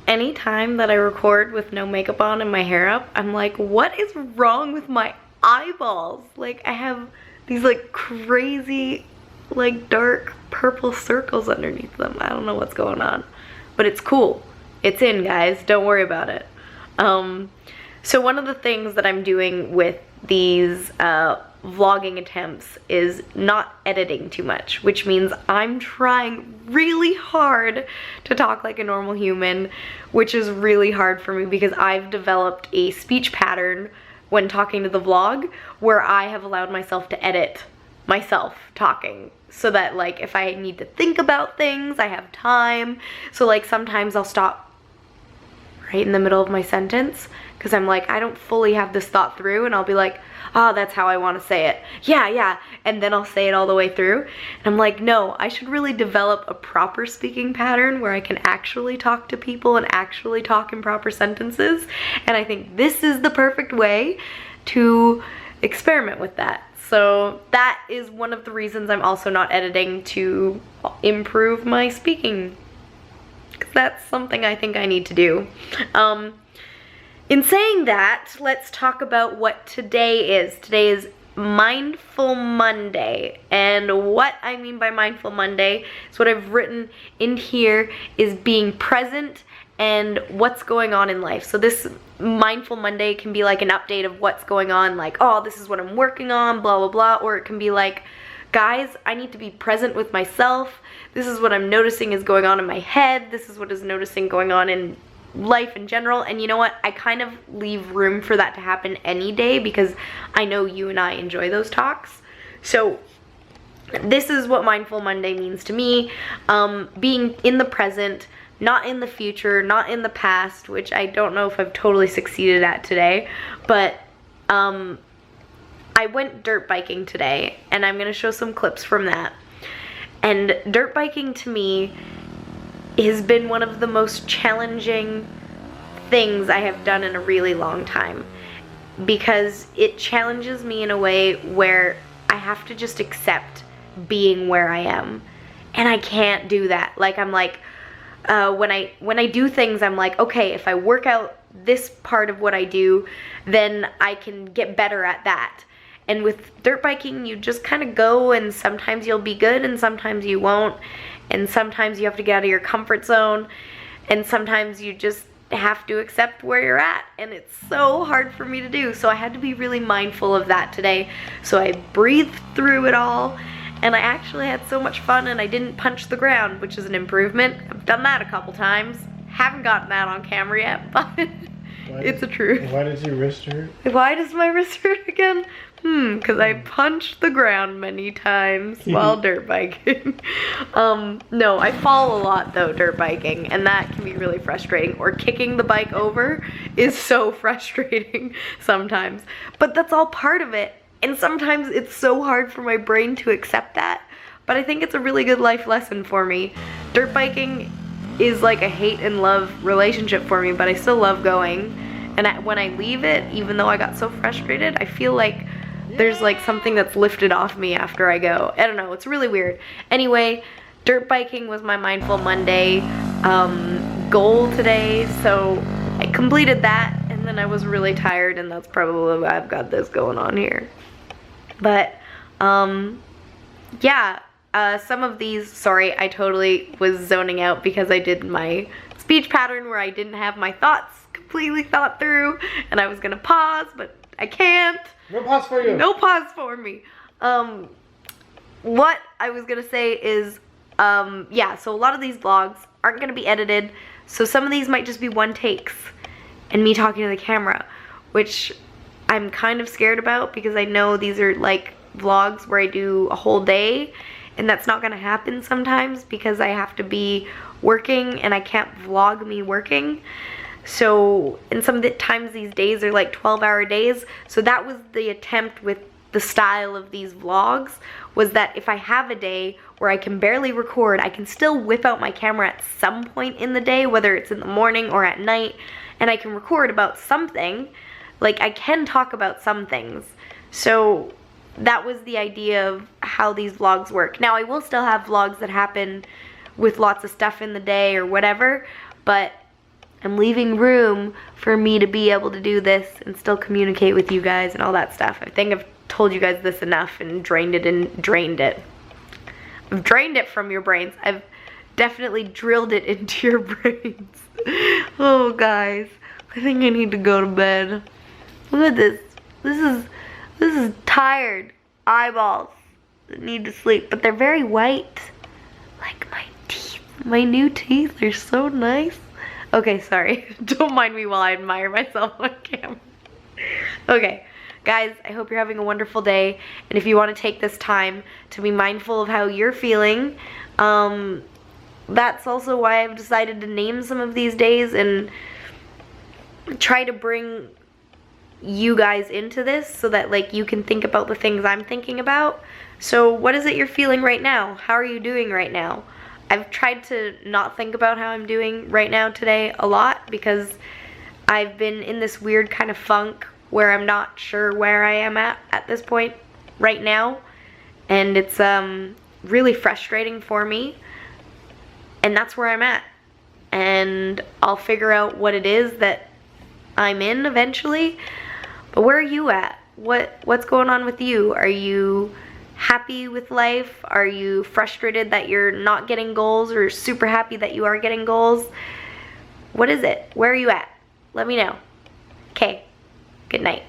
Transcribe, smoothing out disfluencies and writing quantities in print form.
anytime that I record with no makeup on and my hair up, I'm like, what is wrong with my eyeballs? Like, I have these like crazy like dark purple circles underneath them. I don't know what's going on, but it's cool. It's in, guys. Don't worry about it. So one of the things that I'm doing with these vlogging attempts is not editing too much, which means I'm trying really hard to talk like a normal human, which is really hard for me because I've developed a speech pattern when talking to the vlog where I have allowed myself to edit myself talking so that like if I need to think about things, I have time. So like sometimes I'll stop right in the middle of my sentence because I'm like, I don't fully have this thought through, and I'll be like, oh, that's how I want to say it. Yeah. And then I'll say it all the way through. And I'm like, no, I should really develop a proper speaking pattern where I can actually talk to people and actually talk in proper sentences. And I think this is the perfect way to experiment with that. So that is one of the reasons I'm also not editing, to improve my speaking, because that's something I think I need to do. In saying that, let's talk about what today is. Today is Mindful Monday, and what I mean by Mindful Monday is what I've written in here is being present and what's going on in life. So this Mindful Monday can be like an update of what's going on, like, oh, this is what I'm working on, blah, blah, blah, or it can be like, guys, I need to be present with myself. This is what I'm noticing is going on in my head. This is what is noticing going on in life in general. And you know what? I kind of leave room for that to happen any day because I know you and I enjoy those talks. So this is what Mindful Monday means to me. Being in the present, not in the future, not in the past, which I don't know if I've totally succeeded at today, but I went dirt biking today, and I'm gonna show some clips from that. And dirt biking to me has been one of the most challenging things I have done in a really long time, because it challenges me in a way where I have to just accept being where I am, and I can't do that. Like, I'm like, when I do things, I'm like, okay, if I work out this part of what I do, then I can get better at that. And with dirt biking, you just kind of go, and sometimes you'll be good and sometimes you won't. And sometimes you have to get out of your comfort zone, and sometimes you just have to accept where you're at. And it's so hard for me to do. So I had to be really mindful of that today. So I breathed through it all, and I actually had so much fun, and I didn't punch the ground, which is an improvement. I've done that a couple times. Haven't gotten that on camera yet, but it's a truth. Why did your wrist hurt? Why does my wrist hurt again? Because I punched the ground many times while dirt biking. No, I fall a lot though dirt biking, and that can be really frustrating. Or kicking the bike over is so frustrating sometimes. But that's all part of it. And sometimes it's so hard for my brain to accept that. But I think it's a really good life lesson for me. Dirt biking is like a hate and love relationship for me, but I still love going. And when I leave it, even though I got so frustrated, I feel like there's like something that's lifted off me after I go. I don't know, it's really weird. Anyway, dirt biking was my Mindful Monday goal today, so I completed that, and then I was really tired, and that's probably why I've got this going on here. But yeah, some of these, sorry, I totally was zoning out because I did my speech pattern where I didn't have my thoughts completely thought through, and I was gonna pause, but I can't. No pause for you. No pause for me. What I was gonna say is, yeah, so a lot of these vlogs aren't gonna be edited, so some of these might just be one takes and me talking to the camera, which I'm kind of scared about because I know these are like vlogs where I do a whole day, and that's not gonna happen sometimes because I have to be working and I can't vlog me working. So, and some of the times these days are like 12-hour days. So that was the attempt with the style of these vlogs, was that if I have a day where I can barely record, I can still whip out my camera at some point in the day, whether it's in the morning or at night, and I can record about something. Like, I can talk about some things. So that was the idea of how these vlogs work. Now, I will still have vlogs that happen with lots of stuff in the day or whatever, but I'm leaving room for me to be able to do this and still communicate with you guys and all that stuff. I think I've told you guys this enough and drained it. I've drained it from your brains. I've definitely drilled it into your brains. Oh, guys, I think I need to go to bed. Look at this. This is tired eyeballs that need to sleep, but they're very white. Like my teeth. My new teeth are so nice. Okay, sorry. Don't mind me while I admire myself on camera. Okay, guys, I hope you're having a wonderful day. And if you want to take this time to be mindful of how you're feeling, that's also why I've decided to name some of these days and try to bring you guys into this so that like you can think about the things I'm thinking about. So what is it you're feeling right now? How are you doing right now? I've tried to not think about how I'm doing right now today a lot because I've been in this weird kind of funk where I'm not sure where I am at this point right now, and it's really frustrating for me, and that's where I'm at, and I'll figure out what it is that I'm in eventually. But where are you at? What's going on with you? Are you happy with life? Are you frustrated that you're not getting goals, or super happy that you are getting goals? What is it? Where are you at? Let me know. Okay, good night.